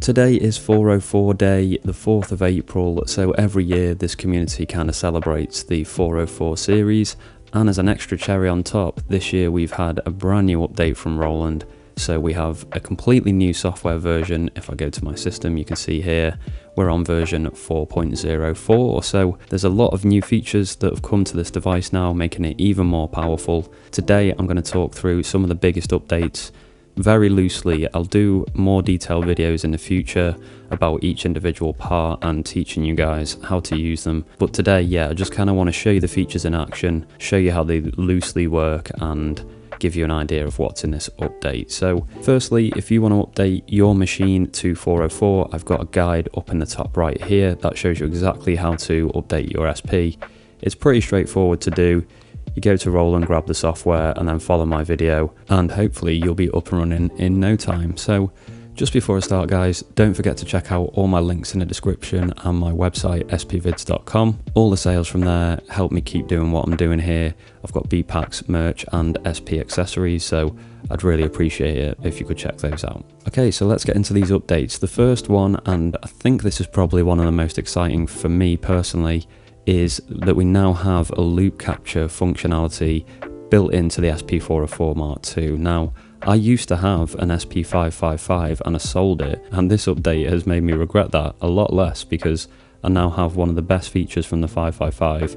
Today is 404 day, the 4th of April, so every year this community kind of celebrates the 404 series, and as an extra cherry on top, this year we've had a brand new update from Roland. So we have a completely new software version. If I go to my system, you can see here we're on version 4.04, so there's a lot of new features that have come to this device now, making it even more powerful. Today I'm going to talk through some of the biggest updates. Very loosely, I'll do more detailed videos in the future about each individual part and teaching you guys how to use them. But today, yeah, I just kind of want to show you the features in action, show you how they loosely work, and give you an idea of what's in this update. So firstly, if you want to update your machine to 404, I've got a guide up in the top right here that shows you exactly how to update your SP. It's pretty straightforward to do. You go to Roland, grab the software, and then follow my video, and hopefully you'll be up and running in no time. So just before I start, guys, don't forget to check out all my links in the description and my website SPVIDZ.com. All the sales from there help me keep doing what I'm doing here. I've got B-packs, merch, and SP accessories, so I'd really appreciate it if you could check those out. Okay, so let's get into these updates. The first one, and I think this is probably one of the most exciting for me personally, is that we now have a loop capture functionality built into the SP404 Mark II. Now, I used to have an SP555 and I sold it, and this update has made me regret that a lot less because I now have one of the best features from the 555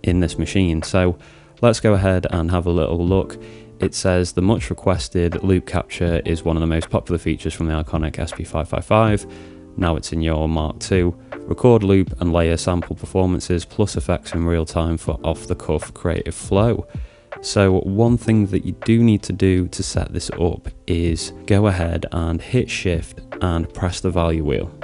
in this machine. So let's go ahead and have a little look. It says the much requested loop capture is one of the most popular features from the iconic SP555. Now it's in your Mark II. Record, loop and layer sample performances plus effects in real time for off-the-cuff creative flow. So one thing that you do need to do to set this up is go ahead and hit shift and press the value wheel.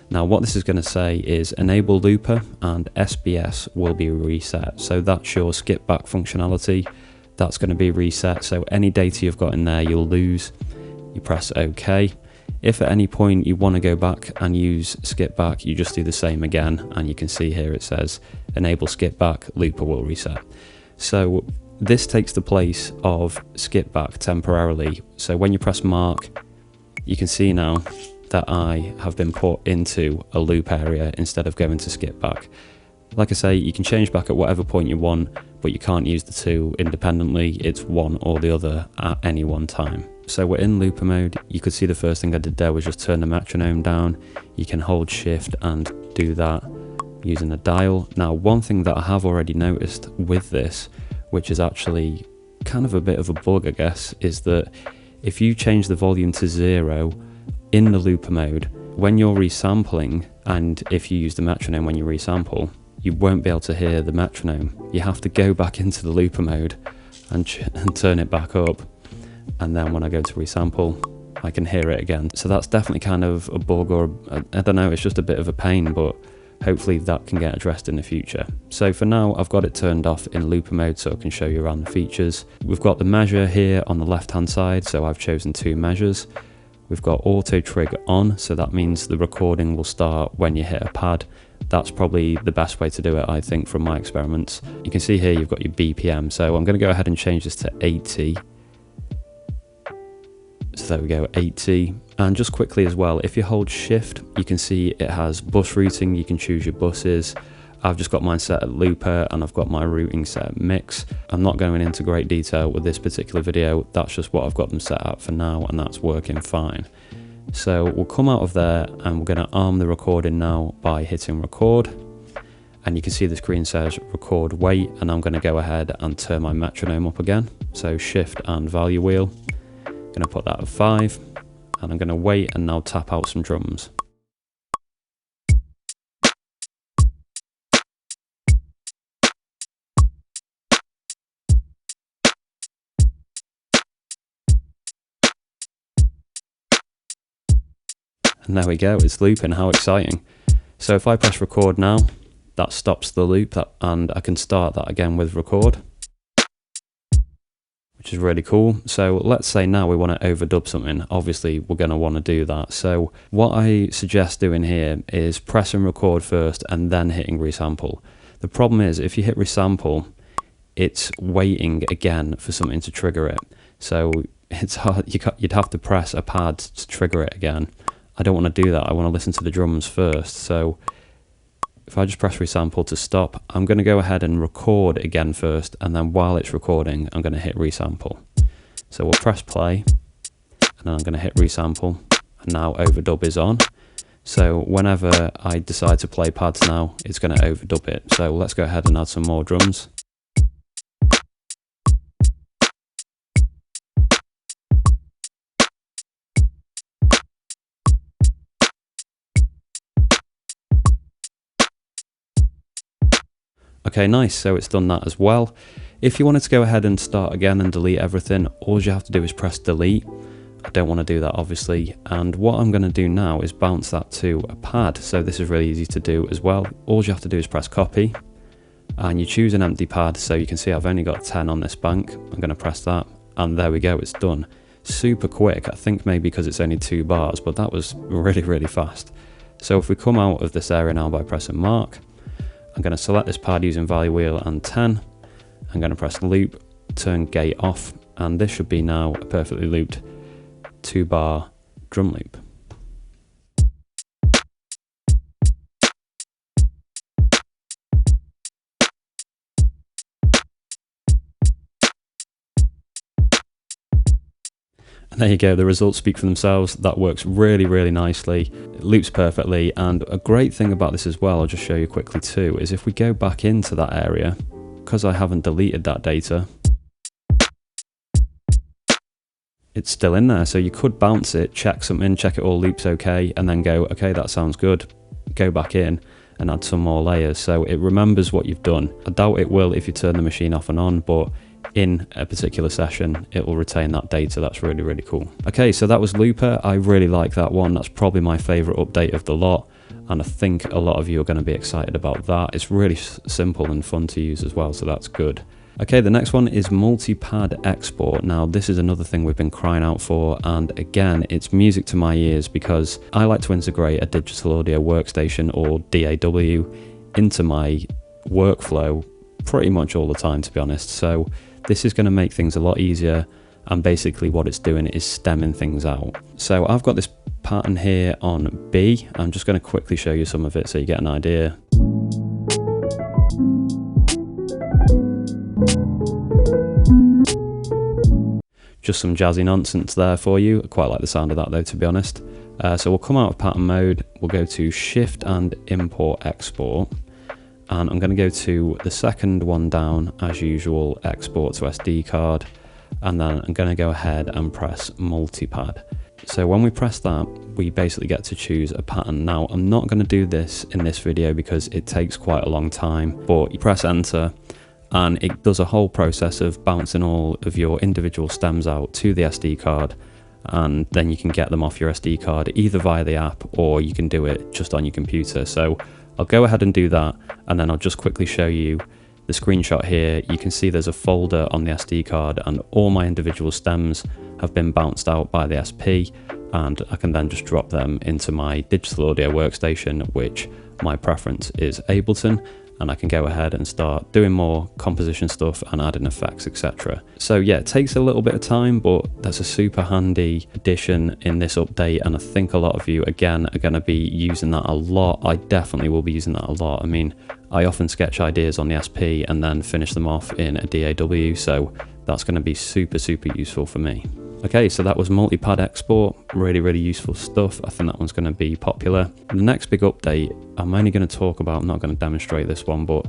Now what this is going to say is enable looper and SBS will be reset. So that's your skip back functionality. That's going to be reset. So any data you've got in there you'll lose. You press OK. If at any point you want to go back and use skip back, you just do the same again, and you can see here it says enable skip back, looper will reset. So this takes the place of skip back temporarily. So when you press mark, you can see now that I have been put into a loop area instead of going to skip back. Like I say, you can change back at whatever point you want, but you can't use the two independently. It's one or the other at any one time. So we're in looper mode. You could see the first thing I did there was just turn the metronome down. You can hold shift and do that using a dial. Now, one thing that I have already noticed with this, which is actually kind of a bit of a bug, I guess, is that if you change the volume to 0 in the looper mode, when you're resampling, and if you use the metronome when you resample, you won't be able to hear the metronome. You have to go back into the looper mode and turn it back up. And then when I go to resample, I can hear it again. So that's definitely kind of a bug, or I don't know, it's just a bit of a pain, but hopefully that can get addressed in the future. So for now, I've got it turned off in looper mode so I can show you around the features. We've got the measure here on the left-hand side, so I've chosen 2 measures. We've got auto trig on, so that means the recording will start when you hit a pad. That's probably the best way to do it, I think, from my experiments. You can see here you've got your BPM, so I'm going to go ahead and change this to 80. So there we go, 80. And just quickly as well, if you hold shift, you can see it has bus routing. You can choose your buses. I've just got mine set at looper and I've got my routing set at mix. I'm not going into great detail with this particular video. That's just what I've got them set at for now, and that's working fine. So we'll come out of there and we're going to arm the recording now by hitting record. And you can see the screen says record wait, and I'm going to go ahead and turn my metronome up again. So shift and value wheel. I'm going to put that at 5, and I'm going to wait and now tap out some drums. And there we go, it's looping. How exciting. So if I press record now, that stops the loop, and I can start that again with record, which is really cool. So let's say now we want to overdub something. Obviously we're going to want to do that. So what I suggest doing here is pressing record first and then hitting resample. The problem is if you hit resample, it's waiting again for something to trigger it. So it's hard. You'd have to press a pad to trigger it again. I don't want to do that. I want to listen to the drums first. So if I just press resample to stop, I'm going to go ahead and record again first, and then while it's recording, I'm going to hit resample. So we'll press play, and then I'm going to hit resample, and now overdub is on. So whenever I decide to play pads now, it's going to overdub it. So let's go ahead and add some more drums. Okay, nice, so it's done that as well. If you wanted to go ahead and start again and delete everything, all you have to do is press delete. I don't want to do that, obviously, and what I'm going to do now is bounce that to a pad. So this is really easy to do as well. All you have to do is press copy, and you choose an empty pad. So you can see I've only got 10 on this bank. I'm going to press that, and there we go, it's done. Super quick, I think maybe because it's only 2 bars, but that was really fast. So if we come out of this area now by pressing mark, I'm going to select this pad using value wheel and 10. I'm going to press loop, turn gate off, and this should be now a perfectly looped 2-bar drum loop. And there you go, the results speak for themselves. That works really nicely. It loops perfectly, and a great thing about this as well, I'll just show you quickly too, is if we go back into that area, because I haven't deleted that data, it's still in there. So you could bounce it, check something, check it all loops okay, and then go, okay, that sounds good. Go back in and add some more layers. So it remembers what you've done. I doubt it will if you turn the machine off and on, but in a particular session, it will retain that data. That's really cool. Okay, so that was Looper. I really like that one. That's probably my favorite update of the lot, and I think a lot of you are going to be excited about that. It's really simple and fun to use as well, so that's good. Okay, the next one is Multipad export. Now, this is another thing we've been crying out for, and again, it's music to my ears because I like to integrate a digital audio workstation, or DAW, into my workflow pretty much all the time, to be honest. So this is going to make things a lot easier, and basically what it's doing is stemming things out. So I've got this pattern here on B. I'm just going to quickly show you some of it so you get an idea. Just some jazzy nonsense there for you. I quite like the sound of that though, to be honest. So we'll come out of pattern mode, we'll go to Shift and Import Export, and I'm going to go to the second one down, as usual, Export to SD card, and then I'm going to go ahead and press Multipad. So when we press that, we basically get to choose a pattern. Now, I'm not going to do this in this video because it takes quite a long time, but you press enter, and it does a whole process of bouncing all of your individual stems out to the SD card, and then you can get them off your SD card either via the app, or you can do it just on your computer. So I'll go ahead and do that, and then I'll just quickly show you the screenshot here. You can see there's a folder on the SD card, and all my individual stems have been bounced out by the SP, and I can then just drop them into my digital audio workstation, which my preference is Ableton, and I can go ahead and start doing more composition stuff and adding effects, etc. So yeah, it takes a little bit of time, but that's a super handy addition in this update, and I think a lot of you, again, are going to be using that a lot. I definitely will be using that a lot. I mean, I often sketch ideas on the SP and then finish them off in a DAW, so that's going to be super useful for me. Okay, so that was Multipad export, really useful stuff. I think that one's going to be popular. The next big update, I'm only going to talk about, I'm not going to demonstrate this one, but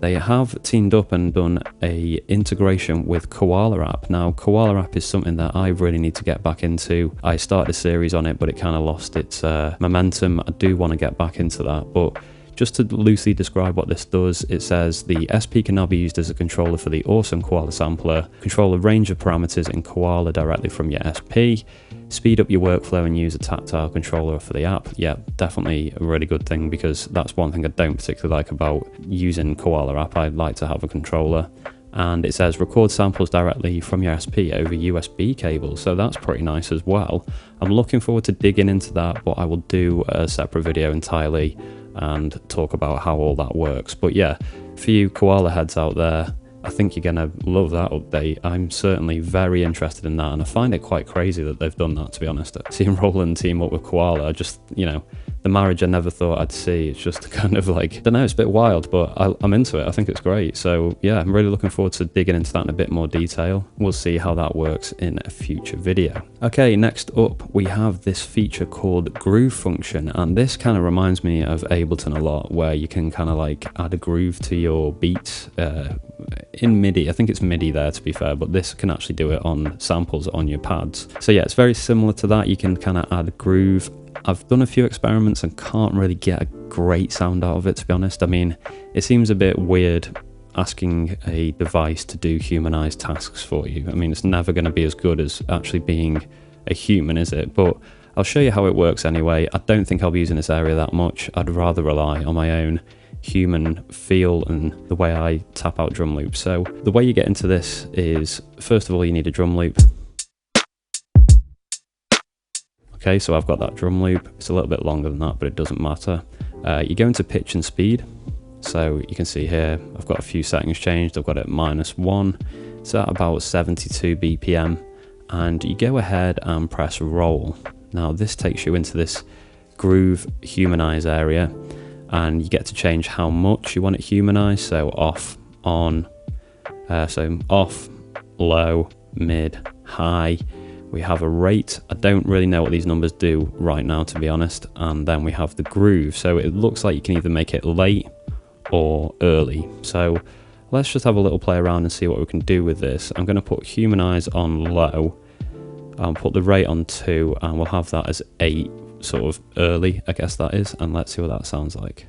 they have teamed up and done a integration with Koala App. Now, Koala App is something that I really need to get back into. I started a series on it, but it kind of lost its momentum. I do want to get back into that, but just to loosely describe what this does, it says the SP can now be used as a controller for the awesome Koala sampler, control a range of parameters in Koala directly from your SP, speed up your workflow and use a tactile controller for the app. Yeah, definitely a really good thing, because that's one thing I don't particularly like about using Koala App. I'd like to have a controller. And it says record samples directly from your SP over USB cable, so that's pretty nice as well. I'm looking forward to digging into that, but I will do a separate video entirely and talk about how all that works. But yeah, for you koala heads out there, I think you're going to love that update. I'm certainly very interested in that, and I find it quite crazy that they've done that, to be honest. Seeing Roland team up with Koala, just, you know, the marriage I never thought I'd see. It's just kind of like, I don't know, it's a bit wild, but I'm into it. I think it's great. So yeah, I'm really looking forward to digging into that in a bit more detail. We'll see how that works in a future video. Okay, next up, we have this feature called groove function, and this kind of reminds me of Ableton a lot, where you can kind of like add a groove to your beats in MIDI. I think it's MIDI there, to be fair, but this can actually do it on samples on your pads. So yeah, it's very similar to that. You can kind of add a groove. I've done a few experiments and can't really get a great sound out of it, to be honest. I mean, it seems a bit weird asking a device to do humanized tasks for you. I mean, it's never going to be as good as actually being a human, is it? But I'll show you how it works anyway. I don't think I'll be using this area that much. I'd rather rely on my own human feel and the way I tap out drum loops. So the way you get into this is, first of all, you need a drum loop. Okay, so I've got that drum loop. It's a little bit longer than that, but it doesn't matter. You go into pitch and speed. So you can see here, I've got a few settings changed. I've got it -1. It's at about 72 BPM. And you go ahead and press roll. Now this takes you into this groove humanize area, and you get to change how much you want it humanized. So off, on, so off, low, mid, high. We have a rate. I don't really know what these numbers do right now, to be honest. And then we have the groove. So it looks like you can either make it late or early. So let's just have a little play around and see what we can do with this. I'm going to put humanize on low. I'll put the rate on 2, and we'll have that as 8, sort of early, I guess that is. And let's see what that sounds like.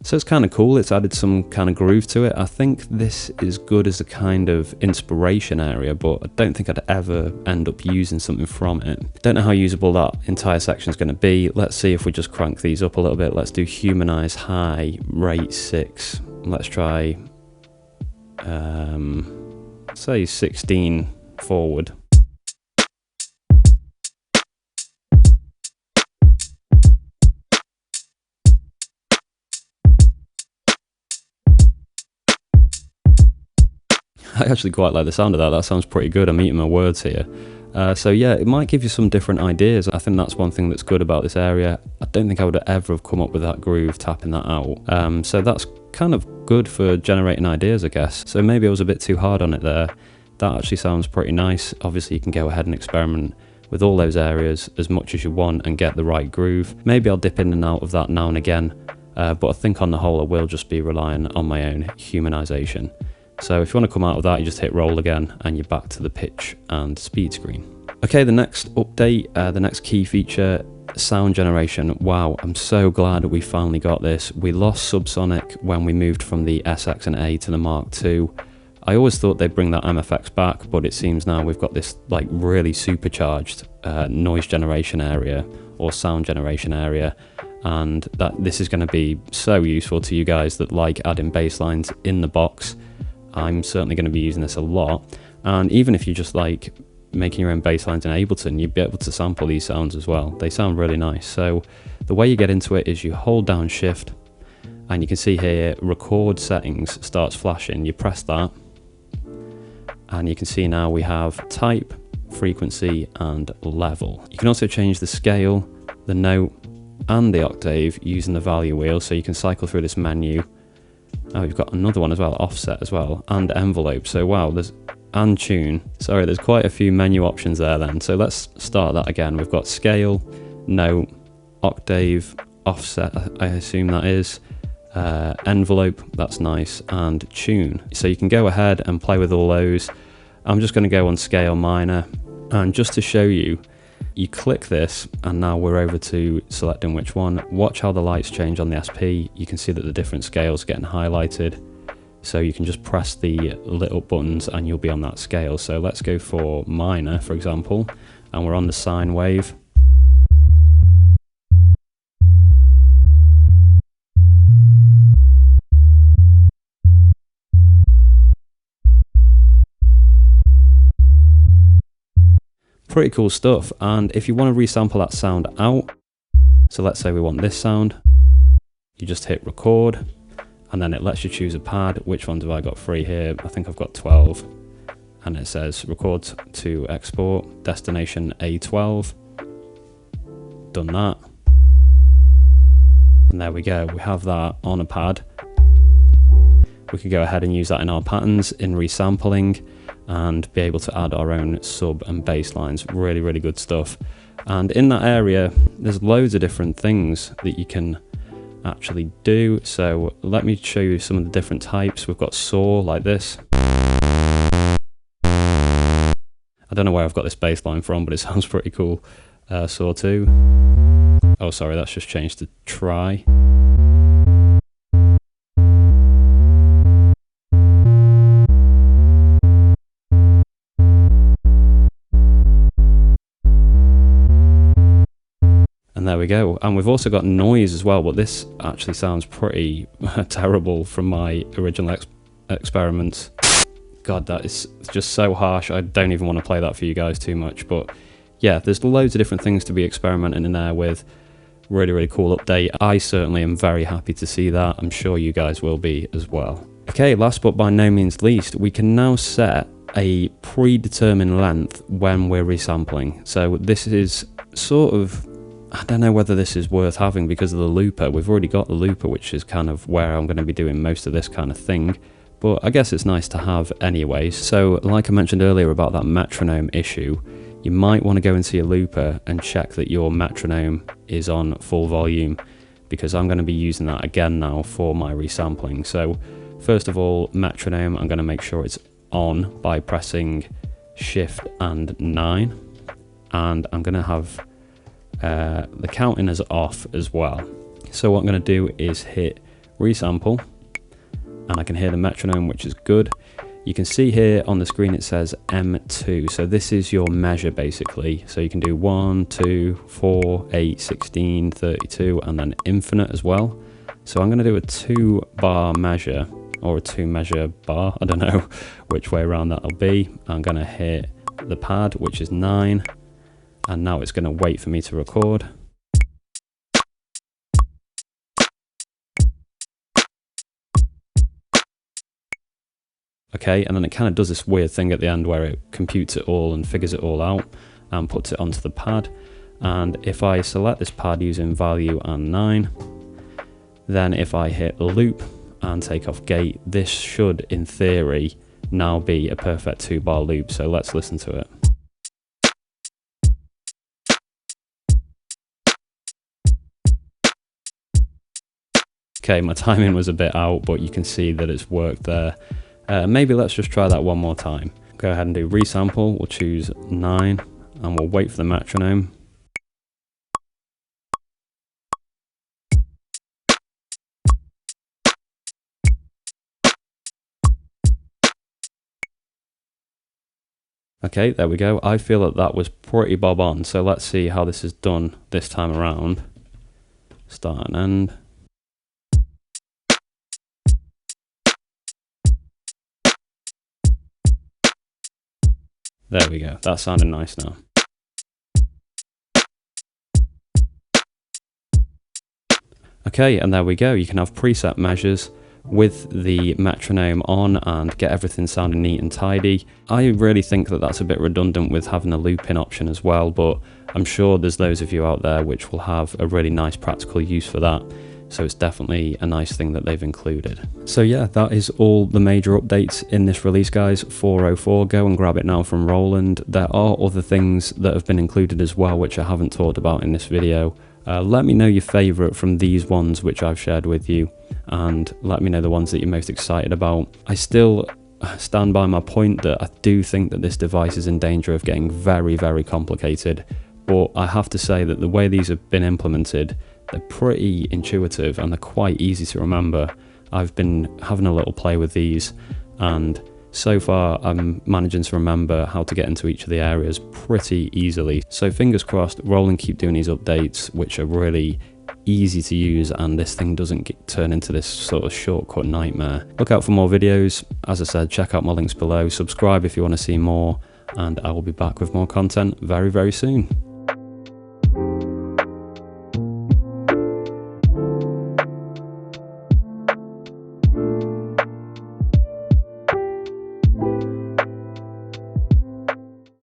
So it's kind of cool. It's added some kind of groove to it. I think this is good as a kind of inspiration area, but I don't think I'd ever end up using something from it. Don't know how usable that entire section is going to be. Let's see if we just crank these up a little bit. Let's do humanize high, rate 6. Let's try, say 16 forward. I actually quite like the sound of that. That sounds pretty good. I'm eating my words here. So yeah, it might give you some different ideas. I think that's one thing that's good about this area. I don't think I would ever have come up with that groove tapping that out. So that's kind of good for generating ideas, I guess. So maybe I was a bit too hard on it there. That actually sounds pretty nice. Obviously you can go ahead and experiment with all those areas as much as you want and get the right groove. Maybe I'll dip in and out of that now and again. But I think on the whole I will just be relying on my own humanization. So if you want to come out of that, you just hit roll again and you're back to the pitch and speed screen. Okay, the next update, the next key feature, sound generation. Wow, I'm so glad we finally got this. We lost subsonic when we moved from the SX and A to the Mark II. I always thought they'd bring that MFX back, but it seems now we've got this like really supercharged noise generation area or sound generation area. And that this is going to be so useful to you guys that like adding bass lines in the box. I'm certainly going to be using this a lot, and even if you just like making your own bass lines in Ableton, you'd be able to sample these sounds as well. They sound really nice. So the way you get into it is you hold down shift, and you can see here record settings starts flashing. You press that, and you can see now we have type, frequency, and level. You can also change the scale, the note, and the octave using the value wheel, so you can cycle through this menu. Oh, we've got another one as well, offset as well, and envelope. So wow, and tune. Sorry, there's quite a few menu options there then. So let's start that again. We've got scale, note, octave, offset, I assume that is, envelope, that's nice, and tune. So you can go ahead and play with all those. I'm just going to go on scale minor, and just to show you, you click this and now we're over to selecting which one. Watch how the lights change on the SP. You can see that the different scales are getting highlighted. So you can just press the lit up buttons and you'll be on that scale. So let's go for minor, for example, and we're on the sine wave. Pretty cool stuff. And if you want to resample that sound out, so let's say we want this sound, you just hit record, and then it lets you choose a pad. Which ones have I got free here? I think I've got 12. And it says record to export, destination A12. Done that. And there we go, we have that on a pad. We could go ahead and use that in our patterns, in resampling, and be able to add our own sub and bass lines. Really, really good stuff. And in that area, there's loads of different things that you can actually do. So let me show you some of the different types. We've got saw like this. I don't know where I've got this bass line from, but it sounds pretty cool. Saw 2. Oh, sorry, that's just changed to try. And there we go. And we've also got noise as well, but this actually sounds pretty terrible from my original experiments. God, that is just so harsh. I don't even want to play that for you guys too much. But yeah, there's loads of different things to be experimenting in there with. Really, really cool update. I certainly am very happy to see that. I'm sure you guys will be as well. Okay, last but by no means least, we can now set a predetermined length when we're resampling. So this is sort of, I don't know whether this is worth having because of the looper. We've already got the looper, which is kind of where I'm going to be doing most of this kind of thing. But I guess it's nice to have anyways. So like I mentioned earlier about that metronome issue, you might want to go into your looper and check that your metronome is on full volume, because I'm going to be using that again now for my resampling. So first of all, metronome, I'm going to make sure it's on by pressing Shift and 9. And I'm going to have the counting as off as well. So what I'm going to do is hit resample, and I can hear the metronome, which is good. You can see here on the screen it says M2, so this is your measure basically. So you can do 1, 2, 4, 8, 16, 32, and then infinite as well. So I'm going to do a 2 bar measure, or a 2 measure bar, I don't know which way around that'll be. I'm going to hit the pad, which is 9, and now it's going to wait for me to record. Okay, and then it kind of does this weird thing at the end where it computes it all and figures it all out and puts it onto the pad. And if I select this pad using value and 9, then if I hit loop and take off gate, this should in theory now be a perfect 2 bar loop. So let's listen to it. Okay, my timing was a bit out, but you can see that it's worked there. Maybe let's just try that one more time. Go ahead and do resample, we'll choose 9, and we'll wait for the metronome. Okay, there we go. I feel that that was pretty bob on, so let's see how this is done this time around. Start and end. There we go, that sounded nice now. Okay, and there we go, you can have preset measures with the metronome on and get everything sounding neat and tidy. I really think that that's a bit redundant with having a loop-in option as well, but I'm sure there's those of you out there which will have a really nice practical use for that. So it's definitely a nice thing that they've included. So yeah, that is all the major updates in this release, guys. 404, go and grab it now from Roland. There are other things that have been included as well, which I haven't talked about in this video. Let me know your favourite from these ones which I've shared with you, and let me know the ones that you're most excited about. I still stand by my point that I do think that this device is in danger of getting very, very complicated, but I have to say that the way these have been implemented, they're pretty intuitive and they're quite easy to remember. I've been having a little play with these, and so far I'm managing to remember how to get into each of the areas pretty easily. So fingers crossed, Roland keep doing these updates which are really easy to use, and this thing doesn't turn into this sort of shortcut nightmare. Look out for more videos. As I said, check out my links below, subscribe if you want to see more, and I will be back with more content very, very soon.